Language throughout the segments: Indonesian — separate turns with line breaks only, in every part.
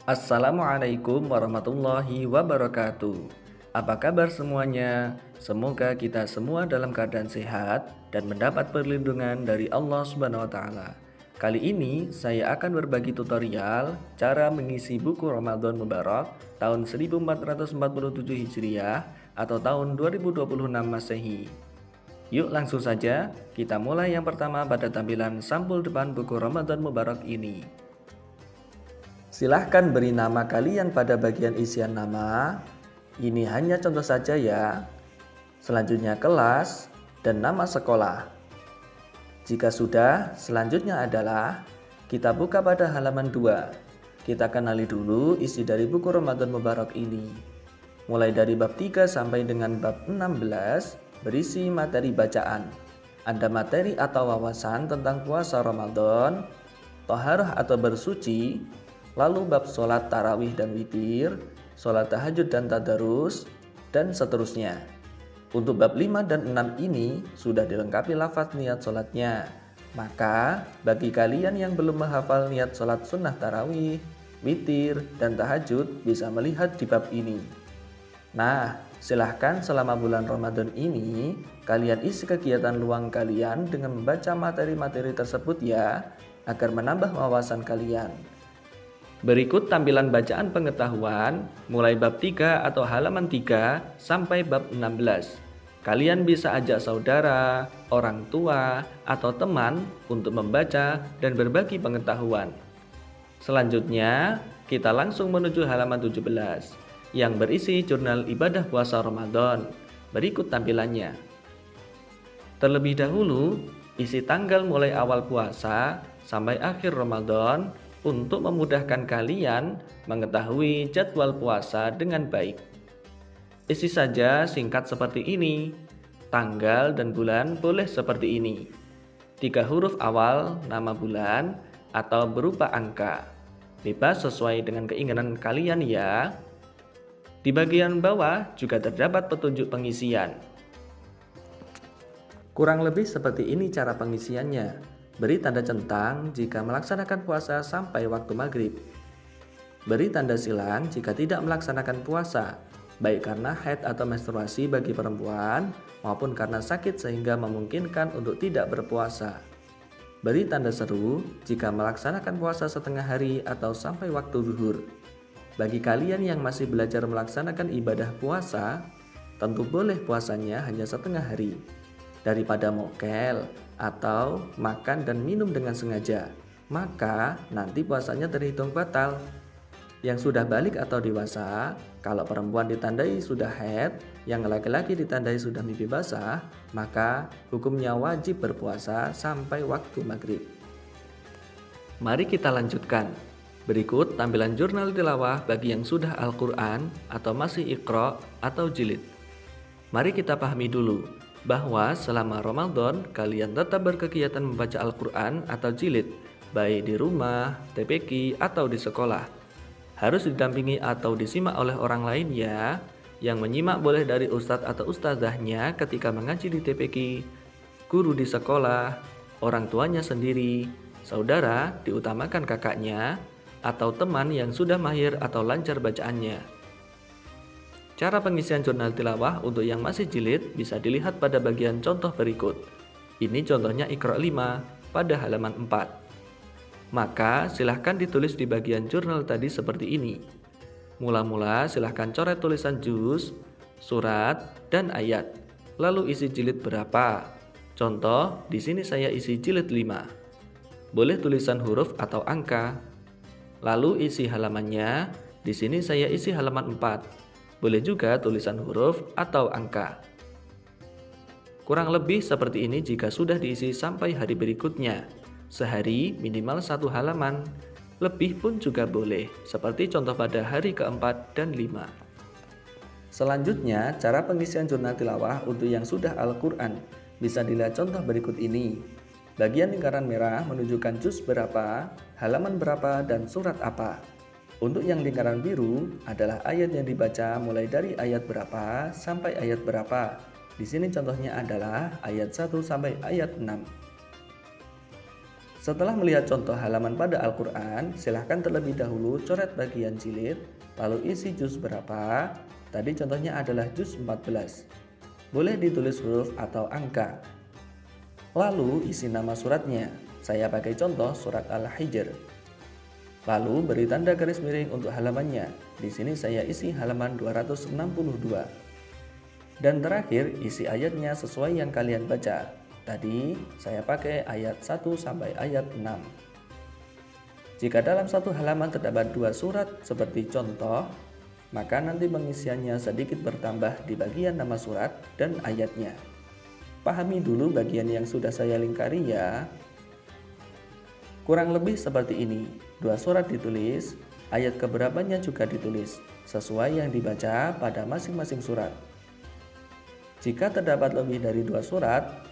Assalamualaikum warahmatullahi wabarakatuh. Apa kabar semuanya? Semoga kita semua dalam keadaan sehat dan mendapat perlindungan dari Allah Subhanahu wa taala. Kali ini saya akan berbagi tutorial cara mengisi buku Ramadan Mubarak tahun 1447 Hijriah atau tahun 2026 Masehi. Yuk langsung saja kita mulai yang pertama pada tampilan sampul depan buku Ramadan Mubarak ini. Silahkan beri nama kalian pada bagian isian nama. Ini hanya contoh saja ya. Selanjutnya kelas dan nama sekolah. Jika sudah, selanjutnya adalah kita buka pada halaman 2. Kita kenali dulu isi dari buku Ramadan Mubarak ini. Mulai dari bab 3 sampai dengan bab 16 berisi materi bacaan. Ada materi atau wawasan tentang puasa Ramadan, toharah atau bersuci, lalu bab sholat tarawih dan witir, sholat tahajud dan tadarus, dan seterusnya. Untuk bab 5 dan 6 ini sudah dilengkapi lafaz niat sholatnya. Maka bagi kalian yang belum menghafal niat sholat sunnah tarawih, witir, dan tahajud bisa melihat di bab ini. Nah, silahkan selama bulan Ramadan ini kalian isi kegiatan luang kalian dengan membaca materi-materi tersebut ya, agar menambah wawasan kalian. Berikut tampilan bacaan pengetahuan mulai bab 3 atau halaman 3 sampai bab 16. Kalian bisa ajak saudara, orang tua, atau teman untuk membaca dan berbagi pengetahuan. Selanjutnya, kita langsung menuju halaman 17 yang berisi jurnal ibadah puasa Ramadan. Berikut tampilannya. Terlebih dahulu, isi tanggal mulai awal puasa sampai akhir Ramadan untuk memudahkan kalian mengetahui jadwal puasa dengan baik. Isi saja singkat seperti ini. Tanggal dan bulan boleh seperti ini. 3 huruf awal nama bulan atau berupa angka. Bebas sesuai dengan keinginan kalian ya. Di bagian bawah juga terdapat petunjuk pengisian. Kurang lebih seperti ini cara pengisiannya. Beri tanda centang jika melaksanakan puasa sampai waktu maghrib. Beri tanda silang jika tidak melaksanakan puasa, baik karena haid atau menstruasi bagi perempuan maupun karena sakit sehingga memungkinkan untuk tidak berpuasa. Beri tanda seru jika melaksanakan puasa setengah hari atau sampai waktu zuhur. Bagi kalian yang masih belajar melaksanakan ibadah puasa, tentu boleh puasanya hanya setengah hari. Daripada mokel atau makan dan minum dengan sengaja, maka nanti puasanya terhitung batal. Yang sudah balik atau dewasa, kalau perempuan ditandai sudah haid, yang laki-laki ditandai sudah mimpi basah, maka hukumnya wajib berpuasa sampai waktu maghrib. Mari kita lanjutkan. Berikut tampilan jurnal tilawah bagi yang sudah Al-Quran atau masih Iqra atau jilid. Mari kita pahami dulu bahwa selama Ramadan kalian tetap berkegiatan membaca Al-Quran atau jilid, baik di rumah, TPQ, atau di sekolah. Harus didampingi atau disimak oleh orang lain ya. Yang menyimak boleh dari ustadz atau ustazahnya ketika mengaji di TPQ, guru di sekolah, orang tuanya sendiri, saudara diutamakan kakaknya, atau teman yang sudah mahir atau lancar bacaannya. Cara pengisian jurnal tilawah untuk yang masih jilid bisa dilihat pada bagian contoh berikut. Ini contohnya Iqra 5 pada halaman 4. Maka silahkan ditulis di bagian jurnal tadi seperti ini. Mula-mula silahkan coret tulisan juz, surat, dan ayat. Lalu isi jilid berapa? Contoh, di sini saya isi jilid 5. Boleh tulisan huruf atau angka. Lalu isi halamannya, di sini saya isi halaman 4. Boleh juga tulisan huruf atau angka. Kurang lebih seperti ini jika sudah diisi sampai hari berikutnya. Sehari minimal 1 halaman, lebih pun juga boleh, seperti contoh pada hari keempat dan 5. Selanjutnya, cara pengisian jurnal tilawah untuk yang sudah Al-Quran. Bisa dilihat contoh berikut ini. Bagian lingkaran merah menunjukkan juz berapa, halaman berapa, dan surat apa. Untuk yang lingkaran biru adalah ayat yang dibaca mulai dari ayat berapa sampai ayat berapa. Di sini contohnya adalah ayat 1 sampai ayat 6. Setelah melihat contoh halaman pada Al-Quran, silahkan terlebih dahulu coret bagian jilid, lalu isi juz berapa. Tadi contohnya adalah juz 14. Boleh ditulis huruf atau angka. Lalu isi nama suratnya. Saya pakai contoh surat Al-Hijr. Lalu beri tanda garis miring untuk halamannya. Di sini saya isi halaman 262. Dan terakhir isi ayatnya sesuai yang kalian baca. Tadi saya pakai ayat 1 sampai ayat 6. Jika dalam satu halaman terdapat 2 surat seperti contoh, maka nanti pengisiannya sedikit bertambah di bagian nama surat dan ayatnya. Pahami dulu bagian yang sudah saya lingkari ya. Kurang lebih seperti ini, 2 surat ditulis, ayat keberapanya juga ditulis, sesuai yang dibaca pada masing-masing surat. Jika terdapat lebih dari 2 surat,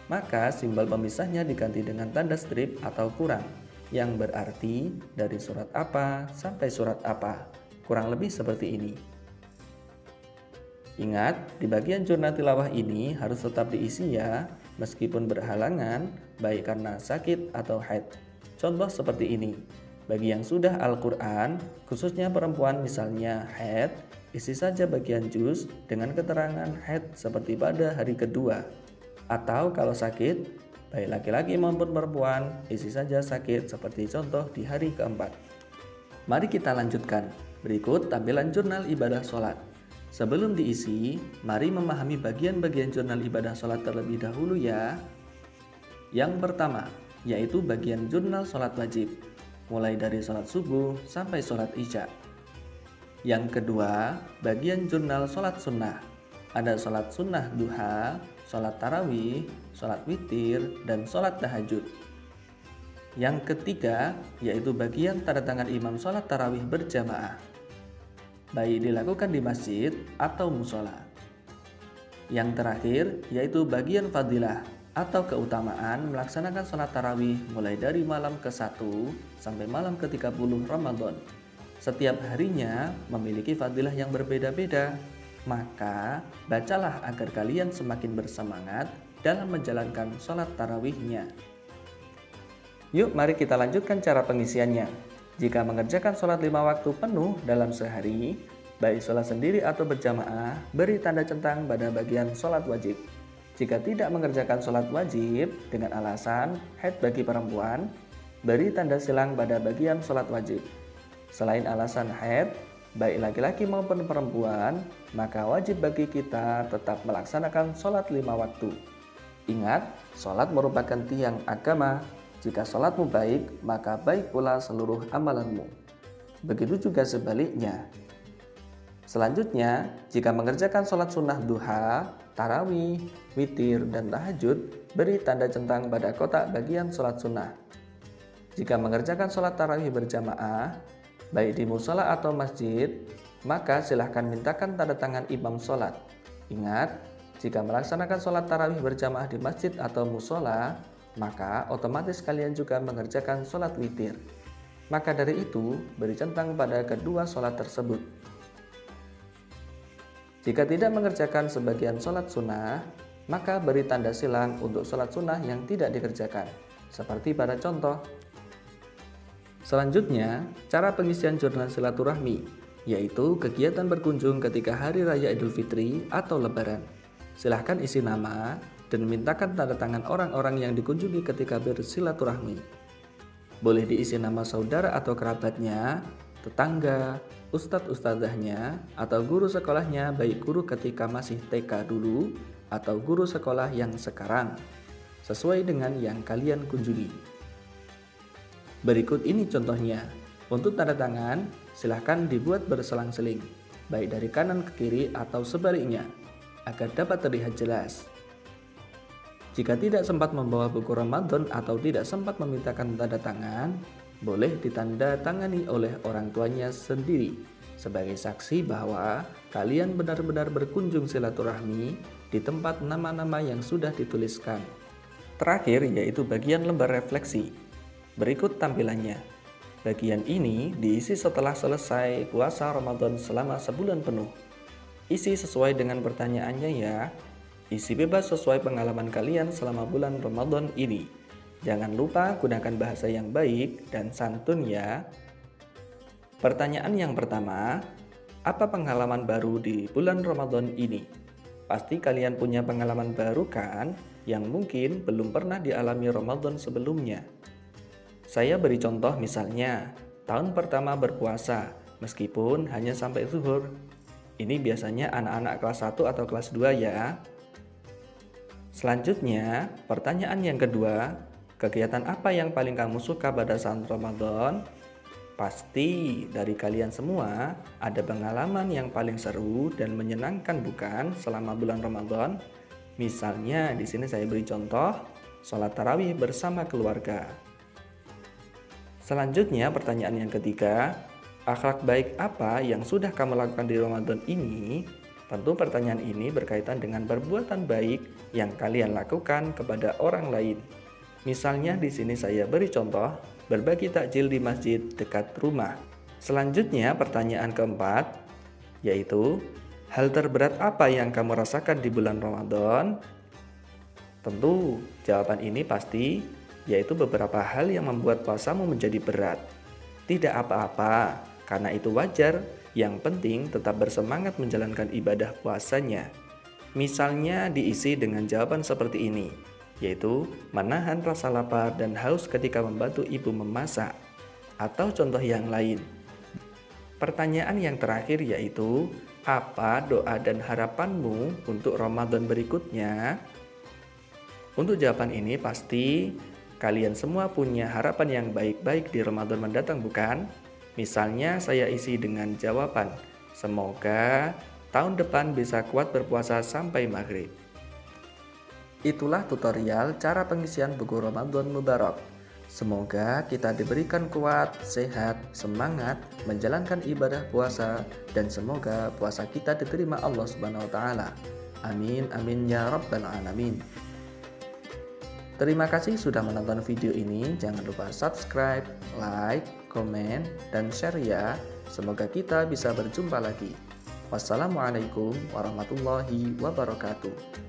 maka simbol pemisahnya diganti dengan tanda strip atau kurang, yang berarti dari surat apa sampai surat apa, kurang lebih seperti ini. Ingat, di bagian jurnal tilawah ini harus tetap diisi ya, meskipun berhalangan, baik karena sakit atau haid. Contoh seperti ini, bagi yang sudah Al-Quran, khususnya perempuan misalnya haid, isi saja bagian juz dengan keterangan haid seperti pada hari kedua. Atau kalau sakit, baik laki-laki maupun perempuan, isi saja sakit seperti contoh di hari keempat. Mari kita lanjutkan. Berikut tampilan jurnal ibadah sholat. Sebelum diisi, mari memahami bagian-bagian jurnal ibadah sholat terlebih dahulu ya. Yang pertama, yaitu bagian jurnal sholat wajib, mulai dari sholat subuh sampai sholat isya. Yang kedua, bagian jurnal sholat sunnah. Ada sholat sunnah duha, sholat tarawih, sholat witir, dan sholat tahajud. Yang ketiga, yaitu bagian tanda tangan imam sholat tarawih berjamaah, baik dilakukan di masjid atau musola. Yang terakhir, yaitu bagian fadilah atau keutamaan melaksanakan sholat tarawih mulai dari malam ke-1 sampai malam ke-30 Ramadan. Setiap harinya memiliki fadilah yang berbeda-beda. Maka bacalah agar kalian semakin bersemangat dalam menjalankan sholat tarawihnya. Yuk mari kita lanjutkan cara pengisiannya. Jika mengerjakan sholat 5 waktu penuh dalam sehari, baik sholat sendiri atau berjamaah, beri tanda centang pada bagian sholat wajib. Jika tidak mengerjakan sholat wajib dengan alasan haid bagi perempuan, beri tanda silang pada bagian sholat wajib. Selain alasan haid, baik laki-laki maupun perempuan, maka wajib bagi kita tetap melaksanakan sholat 5 waktu. Ingat, sholat merupakan tiang agama. Jika sholatmu baik, maka baik pula seluruh amalanmu. Begitu juga sebaliknya. Selanjutnya, jika mengerjakan sholat sunnah duha, tarawih, witir, dan tahajud, beri tanda centang pada kotak bagian sholat sunnah. Jika mengerjakan sholat tarawih berjamaah, baik di musola atau masjid, maka silahkan mintakan tanda tangan imam sholat. Ingat, jika melaksanakan sholat tarawih berjamaah di masjid atau musola, maka otomatis kalian juga mengerjakan sholat witir. Maka dari itu, beri centang pada kedua sholat tersebut. Jika tidak mengerjakan sebagian sholat sunnah, maka beri tanda silang untuk sholat sunnah yang tidak dikerjakan, seperti pada contoh. Selanjutnya, cara pengisian jurnal silaturahmi, yaitu kegiatan berkunjung ketika Hari Raya Idul Fitri atau Lebaran. Silahkan isi nama dan mintakan tanda tangan orang-orang yang dikunjungi ketika bersilaturahmi. Boleh diisi nama saudara atau kerabatnya, tetangga, ustadz-ustadzahnya, atau guru sekolahnya, baik guru ketika masih TK dulu atau guru sekolah yang sekarang, sesuai dengan yang kalian kunjungi. Berikut ini contohnya. Untuk tanda tangan, silahkan dibuat berselang-seling, baik dari kanan ke kiri atau sebaliknya, agar dapat terlihat jelas. Jika tidak sempat membawa buku Ramadan atau tidak sempat memintakan tanda tangan, boleh ditanda tangani oleh orang tuanya sendiri, sebagai saksi bahwa kalian benar-benar berkunjung silaturahmi di tempat nama-nama yang sudah dituliskan. Terakhir, yaitu bagian lembar refleksi. Berikut tampilannya. Bagian ini diisi setelah selesai puasa Ramadan selama sebulan penuh. Isi sesuai dengan pertanyaannya ya. Isi bebas sesuai pengalaman kalian selama bulan Ramadan ini. Jangan lupa gunakan bahasa yang baik dan santun ya. Pertanyaan yang pertama, apa pengalaman baru di bulan Ramadan ini? Pasti kalian punya pengalaman baru kan, yang mungkin belum pernah dialami Ramadan sebelumnya. Saya beri contoh misalnya, tahun pertama berpuasa, meskipun hanya sampai zuhur. Ini biasanya anak-anak kelas 1 atau kelas 2 ya. Selanjutnya, pertanyaan yang kedua, kegiatan apa yang paling kamu suka pada saat Ramadan? Pasti dari kalian semua ada pengalaman yang paling seru dan menyenangkan bukan selama bulan Ramadan? Misalnya di sini saya beri contoh, sholat tarawih bersama keluarga. Selanjutnya pertanyaan yang ketiga, akhlak baik apa yang sudah kamu lakukan di Ramadan ini? Tentu pertanyaan ini berkaitan dengan perbuatan baik yang kalian lakukan kepada orang lain. Misalnya di sini saya beri contoh, berbagi takjil di masjid dekat rumah. Selanjutnya pertanyaan keempat, yaitu hal terberat apa yang kamu rasakan di bulan Ramadan? Tentu jawaban ini pasti, yaitu beberapa hal yang membuat puasamu menjadi berat. Tidak apa-apa, karena itu wajar. Yang penting tetap bersemangat menjalankan ibadah puasanya. Misalnya diisi dengan jawaban seperti ini, yaitu menahan rasa lapar dan haus ketika membantu ibu memasak. Atau contoh yang lain. Pertanyaan yang terakhir yaitu, apa doa dan harapanmu untuk Ramadan berikutnya? Untuk jawaban ini pasti kalian semua punya harapan yang baik-baik di Ramadan mendatang bukan? Misalnya saya isi dengan jawaban, semoga tahun depan bisa kuat berpuasa sampai maghrib. Itulah tutorial cara pengisian buku Ramadan Mubarak. Semoga kita diberikan kuat, sehat, semangat menjalankan ibadah puasa dan semoga puasa kita diterima Allah Subhanahu wa taala. Amin amin ya rabbal alamin. Terima kasih sudah menonton video ini. Jangan lupa subscribe, like, komen, dan share ya. Semoga kita bisa berjumpa lagi. Wassalamualaikum warahmatullahi wabarakatuh.